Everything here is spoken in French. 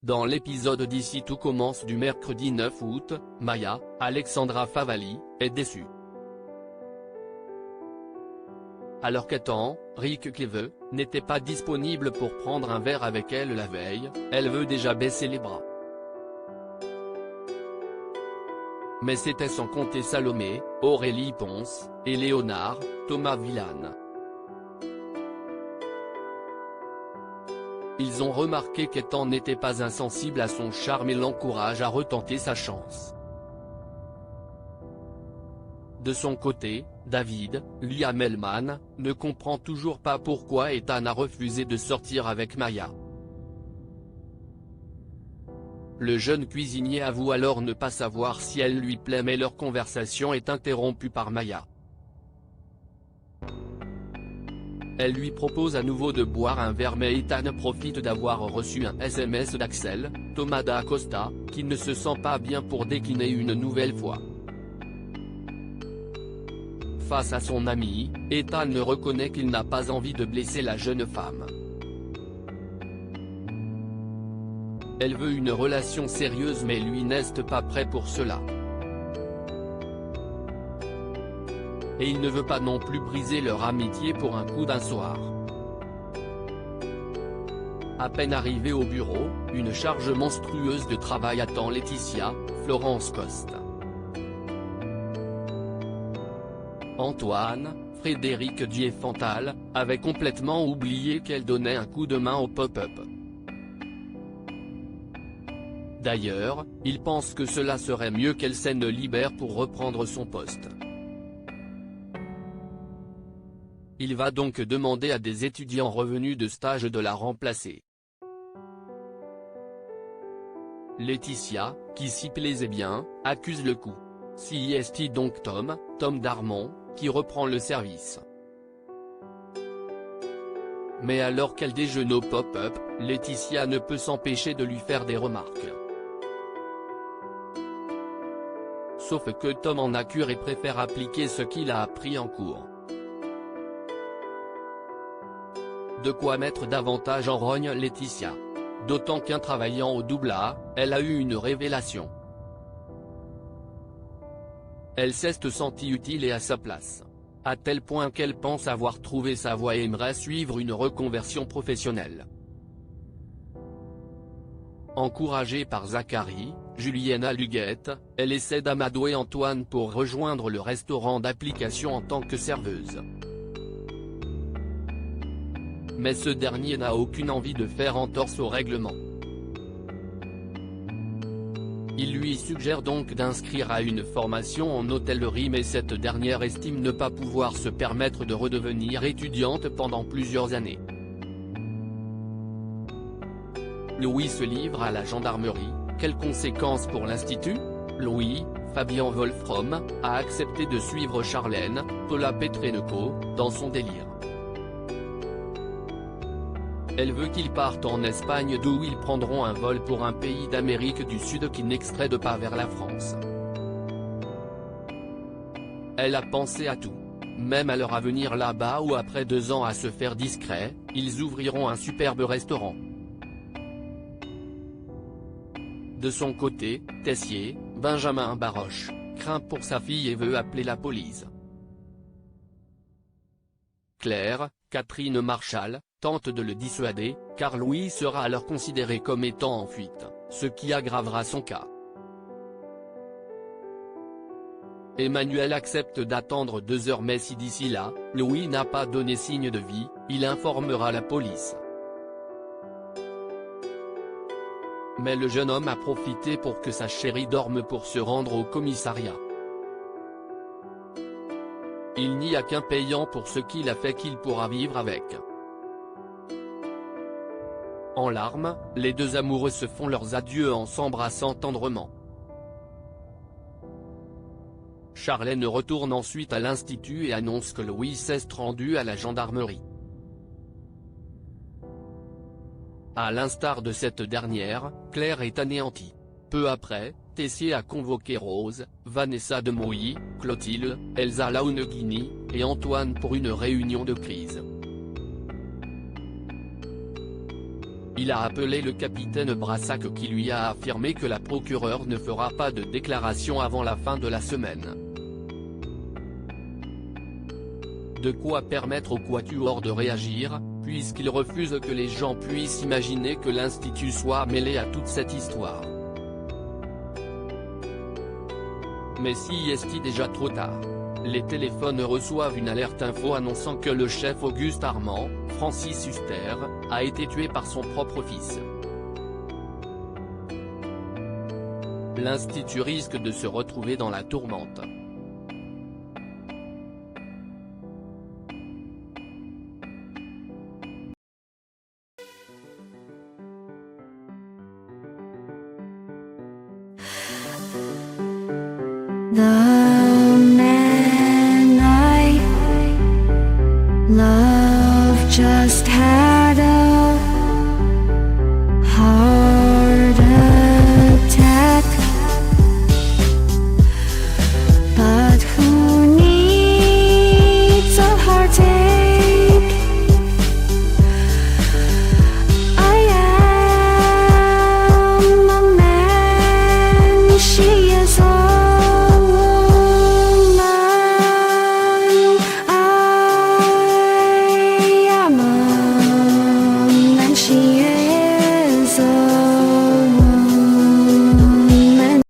Dans l'épisode d'Ici tout commence du mercredi 9 août, Maya, Alexandra Favalli, est déçue. Alors qu'attend, Rick Cleve, n'était pas disponible pour prendre un verre avec elle la veille, elle veut déjà baisser les bras. Mais c'était sans compter Salomé, Aurélie Ponce, et Léonard, Thomas Villane. Ils ont remarqué qu'Ethan n'était pas insensible à son charme et l'encourage à retenter sa chance. De son côté, David, Liam Hellman, ne comprend toujours pas pourquoi Ethan a refusé de sortir avec Maya. Le jeune cuisinier avoue alors ne pas savoir si elle lui plaît mais leur conversation est interrompue par Maya. Elle lui propose à nouveau de boire un verre mais Ethan profite d'avoir reçu un SMS d'Axel, Thomas da Costa, qui ne se sent pas bien pour décliner une nouvelle fois. Face à son ami, Ethan reconnaît qu'il n'a pas envie de blesser la jeune femme. Elle veut une relation sérieuse mais lui n'est pas prêt pour cela. Et il ne veut pas non plus briser leur amitié pour un coup d'un soir. À peine arrivée au bureau, une charge monstrueuse de travail attend Laetitia, Florence Coste. Antoine, Frédéric Diefenthal, avait complètement oublié qu'elle donnait un coup de main au pop-up. D'ailleurs, il pense que cela serait mieux qu'elle s'en libère pour reprendre son poste. Il va donc demander à des étudiants revenus de stage de la remplacer. Laetitia, qui s'y plaisait bien, accuse le coup. Si est donc Tom Darmon, qui reprend le service. Mais alors qu'elle déjeune au pop-up, Laetitia ne peut s'empêcher de lui faire des remarques. Sauf que Tom en a cure et préfère appliquer ce qu'il a appris en cours. De quoi mettre davantage en rogne Laetitia. D'autant qu'en travaillant au double-A, elle a eu une révélation. Elle s'est sentie utile et à sa place. À tel point qu'elle pense avoir trouvé sa voie et aimerait suivre une reconversion professionnelle. Encouragée par Zachary, Juliana Luguette, elle essaie d'amadouer Antoine pour rejoindre le restaurant d'application en tant que serveuse. Mais ce dernier n'a aucune envie de faire entorse au règlement. Il lui suggère donc d'inscrire à une formation en hôtellerie mais cette dernière estime ne pas pouvoir se permettre de redevenir étudiante pendant plusieurs années. Louis se livre à la gendarmerie, quelles conséquences pour l'Institut ? Louis, Fabien Wolfrom, a accepté de suivre Charlène, Paula Petrenko, dans son délire. Elle veut qu'ils partent en Espagne d'où ils prendront un vol pour un pays d'Amérique du Sud qui n'extrait pas vers la France. Elle a pensé à tout. Même à leur avenir là-bas ou après 2 ans à se faire discret, ils ouvriront un superbe restaurant. De son côté, Tessier, Benjamin Baroche, craint pour sa fille et veut appeler la police. Claire, Catherine Marchal, tente de le dissuader, car Louis sera alors considéré comme étant en fuite, ce qui aggravera son cas. Emmanuel accepte d'attendre 2 heures mais si d'ici là, Louis n'a pas donné signe de vie, il informera la police. Mais le jeune homme a profité pour que sa chérie dorme pour se rendre au commissariat. Il n'y a qu'un payant pour ce qu'il a fait qu'il pourra vivre avec. En larmes, les 2 amoureux se font leurs adieux en s'embrassant tendrement. Charlène retourne ensuite à l'Institut et annonce que Louis s'est rendu à la gendarmerie. À l'instar de cette dernière, Claire est anéantie. Peu après, Tessier a convoqué Rose, Vanessa Demouy, Clotilde, Elsa Launeghini, et Antoine pour une réunion de crise. Il a appelé le capitaine Brassac qui lui a affirmé que la procureure ne fera pas de déclaration avant la fin de la semaine. De quoi permettre au Quatuor de réagir, puisqu'il refuse que les gens puissent imaginer que l'Institut soit mêlé à toute cette histoire. Mais si est-il déjà trop tard? Les téléphones reçoivent une alerte info annonçant que le chef Auguste Armand, Francis Huster, a été tué par son propre fils. L'Institut risque de se retrouver dans la tourmente. The man I love just had